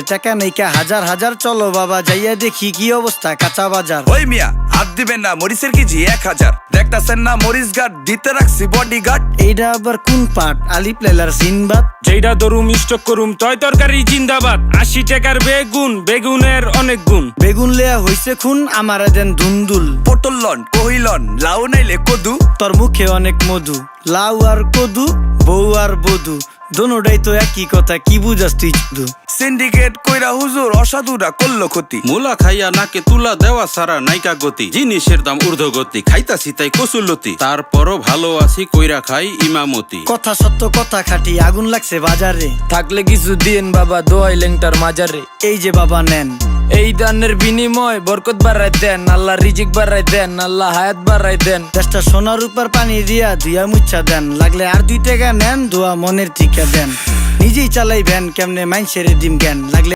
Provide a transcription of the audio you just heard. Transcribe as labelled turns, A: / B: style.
A: টাকা নেইকা হাজার হাজার, চলো বাবা যাইয়া দেখি কি অবস্থা কাঁচা বাজার।
B: ওই মিয়া হাত দিবেন না, মরিচের কেজি 1000। দেখতাছেন না মরিচ গার্ড দিতে রাখছি বডি গার্ড।
A: এইটা আবার কোন পাট? আলিপ লাইলার সিনবাদ।
C: যেইটা ধরুম স্টক করুম তয় তরকারি জিন্দাবাদ। 80 টাকার বেগুন, বেগুনের অনেক গুণ।
A: বেগুন লেয়া হইছে খুন, আমারে দেন ধুন্দুল।
B: পটল লন, কহিলন, লাউ নাইলে কদু।
A: তোর মুখে অনেক মধু, লাউ আর কদু, বউ আর বধু, দোনোটাই তো একই কথা, কি বুঝাস তুই শুধু?
B: সিন্ডিকেট কইরা হুজুর অসাধুরা করলো ক্ষতি।
D: মুলা খাইয়া নাকে তুলা দেওয়া সারা নাইকা গতি। জিনিসের দাম ঊর্ধ্বগতি, খাইতাছি তাই কসুলতি। তারপরও ভালো আছি কইরা খাই ইমামতি।
A: কথা সত্য কথা খাটি, আগুন লাগছে বাজারে।
E: থাকলে কিছু দিন বাবা, দোয়াই লেংটার মাজারে।
A: এই যে বাবা নেন,
E: এই দানের বিনিময় বরকত বাড়াই দেন, আল্লাহ রিজিক বাড়াই দেন, আল্লাহ হায়াত বাড়াই দেন।
A: দেশটা সোনার উপর পানি দিয়া ধুয়া মুচ্ছা দেন, লাগলে আর 2 টাকা নেন, দোয়া মনের ঠিকা দেন। নিজেই চালাই ভ্যান, কেমনে মাইনসেরে দিম জ্ঞান, লাগলে